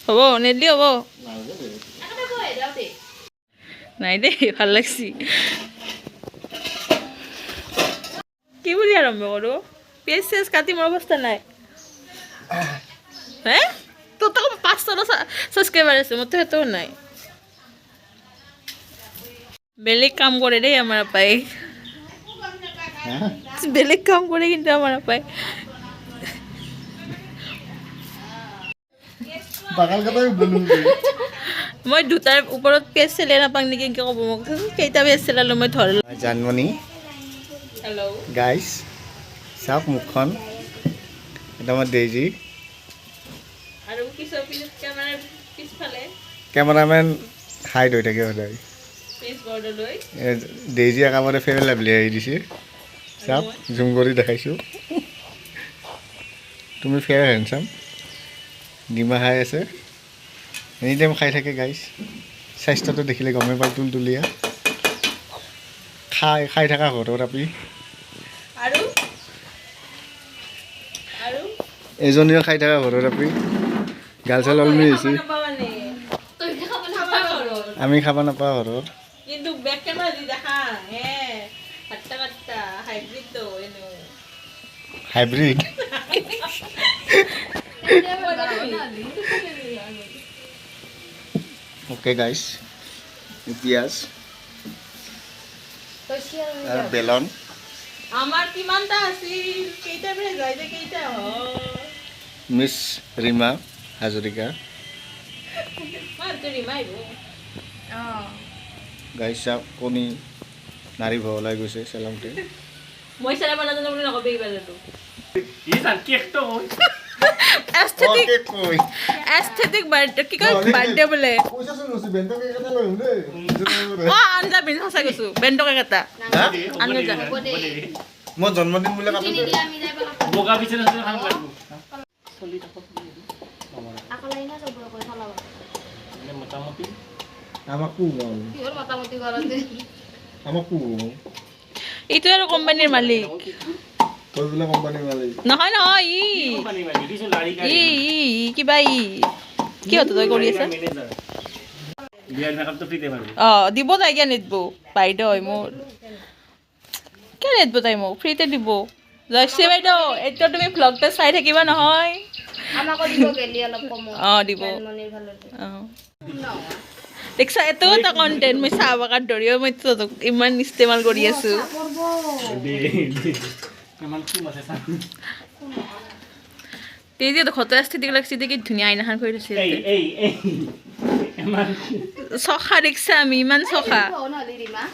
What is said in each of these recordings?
হ'ব নেদি হ'ব নাই দেই ভাল লাগছি কি বুলি আৰম্ভ কৰোঁ পিঁয়াজ চিয়াজ কাটি মোৰ অৱস্থা নাই হে তোৰ তো 500টা ছাবস্ক্ৰাইবাৰ আছে মোৰতো সেইটোও নাই বেলেগ কাম কৰে দেই আমাৰ আপাই বেলেগ কাম কৰে কিন্তু আমাৰ আপায় মই দুটাৰ ওপৰত পেজ চেলে নাপাং নেকি এনেকৈ ক'ব মোক কেইটা পেজ চেলালো মই ধৰিলোঁ জানমণি হেল্ল' গাইজ চাওক মুখখন এটা আমাৰ ডেইজি আৰু পিছৰ কেমেৰাৰ পিছফালে কেমেৰামেন হাইড হৈ থাকে সদায় পেজ বৰ্ডলৈ ডেইজি একেবাৰে ফেৰ লাভলি আহি দিছে চাওক জুম কৰি দেখাইছোঁ তুমি ফেয়াৰ হেণ্ডচাম ডিমা খাই আছে এনি টাইম খাই থাকে গাইজ স্বাস্থ্যটো দেখিলে গমেই পায় তুলতুলীয়া খাই থকা ঘৰত আপি আৰু আৰু এজনীও খাই থকা ঘৰত আপি গাল চাল অলমি হৈছে আমি খাব নাপাওঁ ঘৰত কিন্তু বেক কেমেৰা দি দেখা হে হাট্টা কাট্টা হাইব্রিড তো এনো হাইব্রিড ওকে গাইস পিয়াজ আর বেলন আমার কিমানটা আছিল কেইটা বেলে যাই যে কেইটা হ মিস রিমা হাজরিকা মার তো রিমাইবো গাইস চাওক কণী নাৰী ভলাই গৈছে চেলামতে মই সারা বানাতে বলে না কবে বেলাটো ইসান কেকটো হয় এস্থেটিক এস্থেটিক বার্থডে কি কয় বার্থডে বলে পয়সা শুনছি বেন্টো কে কথা লই হুলে ও আনজা বিন হসা গছু বেন্টো কে কথা আনজা মই জন্মদিন বলে কাপড় বোকা বিছনা আছে খান লাগবো চলি থাকো আকলাই না সব করে ফলাবা মানে মোটামুটি আমাকো বল কি ওর মোটামুটি করতে আমাকো এইটো আৰু কোম্পানীৰ মালিক তোৰ বলে কোম্পানীৰ মালিক নহয় নহয় ই কোম্পানি মানে দিছো লাৰি কাৰি কিবা কি হতো তই কৰি আছা ম্যানেজাৰ বিয়াৰ মেকআপটো ফ্ৰীতে পাবি দিব তাই কিয় নিদিব বাইদেউ হয় মোৰ কিয় নিদিব তাই মোক ফ্ৰীতে দিব জয়শ্ৰী বাইদেউ এতিয়া তুমি ভ্লগটা চাই থাকিবা নহয় আমাকো দিব গেলি অলপ কম দিব মনিৰ ভালতে দেখছা এটো এটা কন্টেন্ট মই চাহ বাগাত ধৰিও মই তোক ইমান ইস্তেমাল কৰি আছো কেমান কি আছে চাম তেজি তো খত এস্থেটিক লাগছি দেখি ধুনীয়া আইনাখন কৰি দিছিল এই এমান চখা দেখছা আমি ইমান চখা নহলি ৰিমা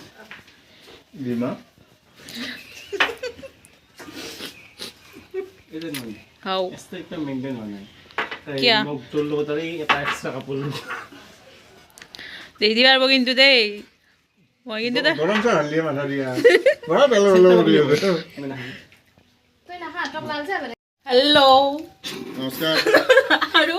ডিমা এটা নয় হাও এস্তেটা মেইনটেইন হয় নাই কিয়া? মোক তোৰ লগত আৰু এটা এক্সট্ৰা কাপোৰ দেই দিবাৰ কিন্তু দেই মই কিন্তু গৰম চাহ হালিয়ে মাথা দিয়া বড় বেলৰ লগত দিব মানে তই না হাতক লাল যা মানে হেল্ল' নমস্কাৰ আৰু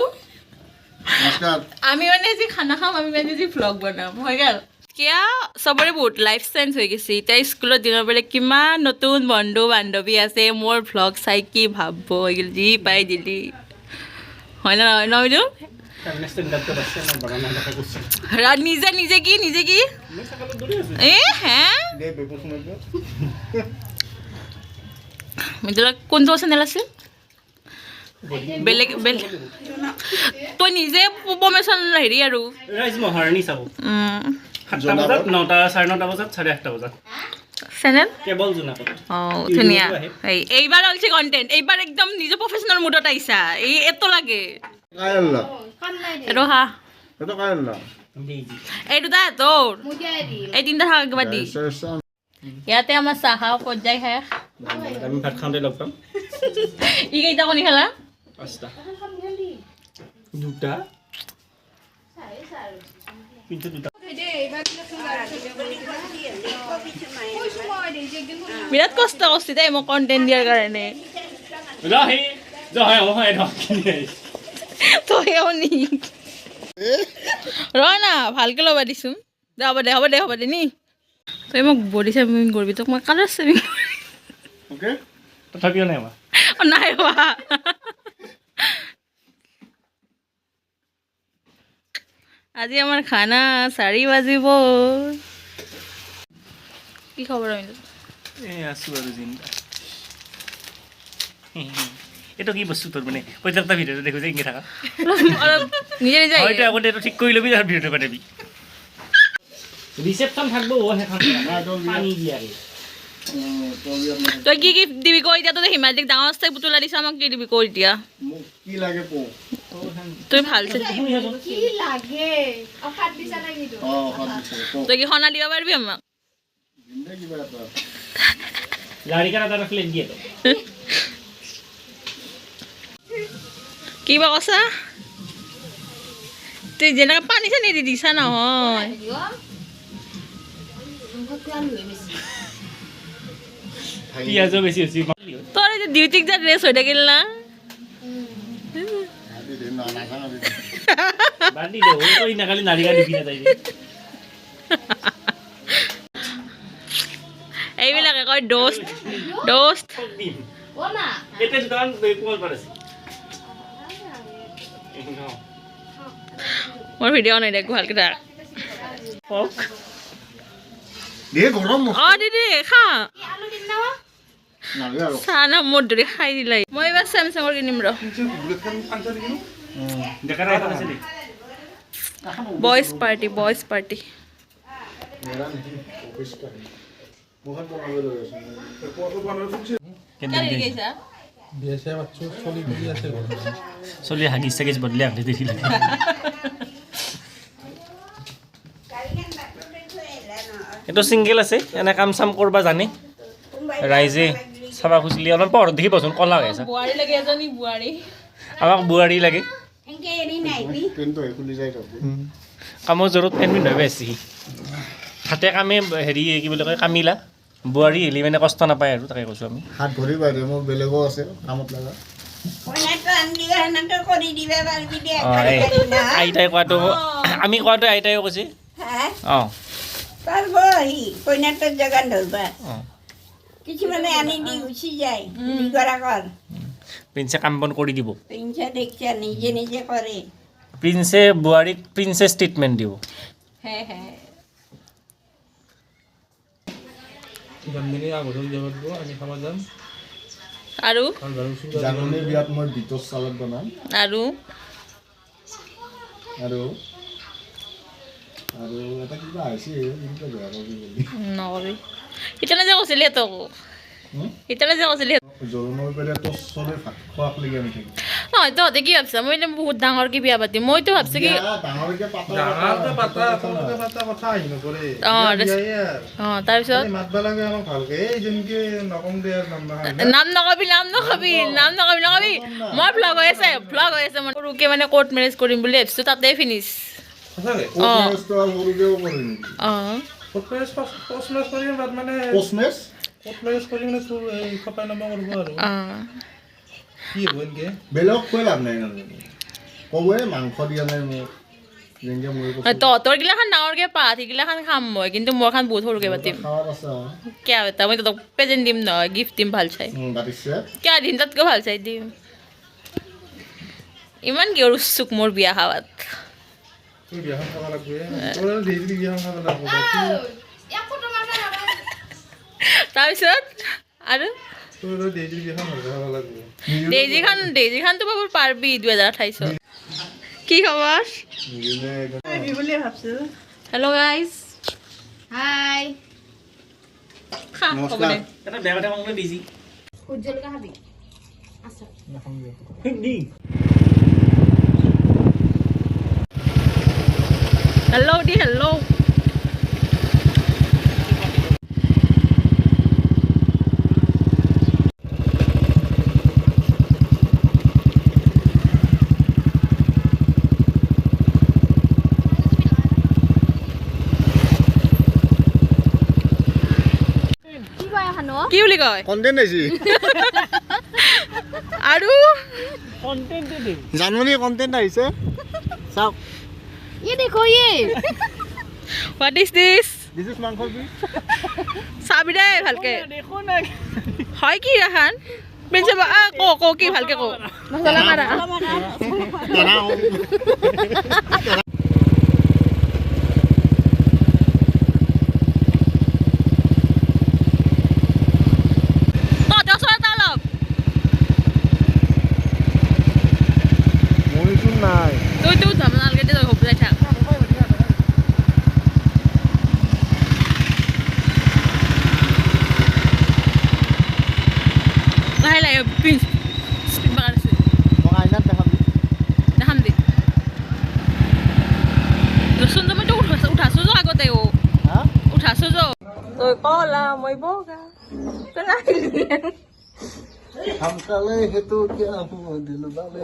নমস্কাৰ আমি মানে যি খানা খাম আমি মানে যি ভ্লগ বনাম হৈ গ'ল কিয়া চবৰে বহুত লাইফ চেঞ্জ হৈ গৈছে এতিয়া স্কুলত দিনৰ ବେଳେ কিমান নতুন বন্ধু বান্ধৱী আছে মোৰ ভ্লগ চাই কি ভাবব হৈ গ'ল যি পাই দিলি হয় না নহয় বাইদেউ তাৰমানে ষ্টেণ্ডাৰ্ডটো আছে না বাগানৰ কথা কৈছে নিজে কি মই চাকালত দৌৰি আছো এ হে দে বেপু শুনাব মিদুলা কোনটো চেনেল আছিল বেলেগ তই নিজে প্ৰমোশ্যন হেৰি আৰু ৰাইজ মহাৰাণী চাব 7টা বজাত 9টা 9:30 বজাত 8:30 বজাত চেনেল কেবল জোনাকত ধুনীয়া এইবাৰ অলছি কণ্টেণ্ট এইবাৰ একদম নিজে প্ৰফেচনেল মুডত আহিছা এই এত লাগে কায়ল্লা কাম নাই দে ৰহা এটা কায়ল্লা দেইজি এই দুটা তোৰ মুদিয়াই দি এই তিনিটা থাকা কিবা দি ইয়াতে আমাৰ চাহ পৰ্যায় শেষ আমি ভাত খাওঁতে লগ পাম ই কেইটা কণী খালা 5টা 2টা কিন্তু 2টা বিৰাট কষ্ট কৰিছে দেই মোক কণ্টেণ্ট দিয়াৰ কাৰণে ৰহি জয় হয় ৰখিনি তই নি ৰ না ভালকৈ ল'বা দিছোঁ দে হ'ব দে নি তই মোক বডি চেভিং কৰিবি তোক মই কালাৰ চেভিং অ'কে তথাপিও নাই হোৱা নাই হোৱা আজি আমাৰ খানা 4 বাজিব কি খবৰ আমি এই আছোঁ আৰু জিন্দা এইটো কি বস্তু তোৰ মানে প্ৰত্যেকটা ভিডিঅ'টো দেখোঁ যে ইংগি থাকা অলপ নিজে নিজে হয়তো আগতে এইটো ঠিক কৰি ল'বি তাৰ ভিডিঅ'টো পাতিবি ৰিচেপশ্যন থাকব সেইখন পানী দিয়াকে তই কি কি দিবি কৈ এতিয়া তই হিমালয়ক ডাঙৰ চাই পুতলা দিছ আমাক কি দিবি কৈ এতিয়া মোক কি লাগে কওঁ তই ভালছে কি লাগে অফাত দিছা নাই কিন্তু তই কি সনা দিব পাৰিবি আমাক কিবা এটা লাৰিকাৰ এটা ৰাখিলে দিয়ে তো কিবা কৈছা তুই যেনেকৈ পানী চানী দি দিছা নহয় পিঁয়াজো বেছি হৈছে তোৰ এতিয়া ডিউটিক যা ড্ৰেছ হৈ থাকিল না বাদ দি দে তই নাকালি নাৰিকা দিবি না তাই এইবিলাকে কয় দোস্ত দোস্ত অ মা এতিয়া দুটামান কোমল পাৰ আছে মোৰ ভিডিঅ' নাই দেখো ভালকৈ থাক দিয়ে গৰম অঁ দিদি খা কি আলু দিম না নালাগে আৰু চাহ না মোৰ দৰে খাই দিলাই মই এইবাৰ চেমচাঙৰ কিনিম ৰ দেখা নাই এখন আছে নেকি বইজ পাৰ্টি মুখত বনাবলৈ লৈ আছোঁ চলি হাগিছ চাগিছ বদলি আঁকি দেখিলে এইটো চিংগল আছে এনে কাম চাম কৰিব জানে ৰাইজে চাবা খুজিলে অলপমান পাহৰত দেখি পাচোন কলা হৈ আছে বোৱাৰী লাগে এজনী বোৱাৰী আমাক বোৱাৰী লাগে পেণ্টটো খুলি যায় কামৰ জোৰত পেণ্ট পিন্ধাই বেছি হাতে কামে হেৰি কি বুলি কয় কামিলা বোৱাৰী হেলি মানে কষ্ট নাপায় আৰু তাকে কৈছোঁ আমি হাত ভৰি বাইদেউ মোৰ বেলেগো আছে কামত লগা আইতাই কোৱাটো আমি কোৱাটো আইতাইও কৈছে অঁ কইনাটোৰ যোগান ধৰবা অঁ কিছুমানে আনি দি গুচি যায় কৰা কৰ প্ৰিন্সে কাম বন কৰি দিব পিঞ্চা দেখিছা নিজে নিজে কৰে প্ৰিন্সে বোৱাৰীক প্ৰিন্সেছ ট্ৰিটমেণ্ট দিব আৰু জাননী বিয়াত মই বিটৰ চালাড বনাম আৰু আৰু আৰু এটা কিবা আহিছে কিন্তু বেয়া পাবি বুলি নকবি ইতানে যে কৈছিলি তোক ইতানে যে কৈছিলি জোৰোণৰ পেলাই তোৰ চবে ভাত খোৱাক লাগি আমি থাকিম নহয় তহঁতে কি ভাবছা মই এতিয়া বহুত ডাঙৰকৈ বিয়া পাতিম মইতো ভাবছো কি ডাঙৰকে অঁ তাৰপিছত নাম নকবি মই ভ্লগ হৈ আছে মই সৰুকে মানে কোৰ্ট মেৰেজ কৰিম বুলি ভাবিছোঁ তাতে ফিনিছ অঁ বেলেগ কৈ লাভ নাই ক'বই মাংস দিয়া নাই মোক যেনেকৈ মই তহঁতৰ গিলাখান ডাঙৰকৈ পাত সেইগিলাখান খাম মই কিন্তু মোৰ খান বহুত সৰুকৈ পাতিম খাৱাত আছে কিয় এটা মই তহঁতক প্ৰেজেণ্ট দিম নহয় গিফ্ট দিম ভাল চাই পাতিছে কিয় দিম তাতকৈ ভাল চাই দিম ইমান কি উৎসুক মোৰ বিয়া খাৱাত তাৰপিছত আৰু ডেইজিখানটো পাব পাৰবি 2028 কি খবৰ হেল্ল' গাইজ হাই খা হ'ব দে এটা বেয়া কথা কওঁ বিজি উজ্জ্বলকা খাবি হেল্ল' কি বুলি কয় কণ্টেণ্ট আহিছে আৰু জানমণি কণ্টেণ্ট আহিছে চাওক ये देखो ये what is this this is মাংসৰ পিচ চাবি দে ভালকে হয় কি এখন প্ৰিন্সিপাল ক কি ভালকে ক মছলা মাৰা মৰিচোন নাই তুই যাব নালাগে দে হবলাই থাক লাহে লাহে প্ৰিন্স স্পীড বাগান আছে মই আইনাত দেখাম দেখাম দে ৰচোন তুমি তো উঠাছো যো আগতে হা উঠাছো যো তই কলা মই বগা তই নাহিলি हमकाले है तो क्या हुआ दिल वाले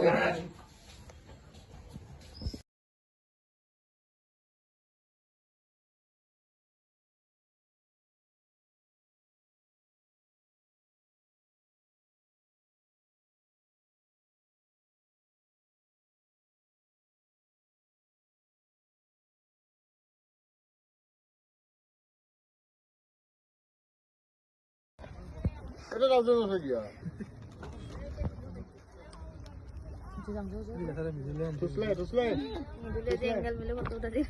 এটা রাজু হয়ে গিয়া Tusle. एंगल मिले फोटो उठा दे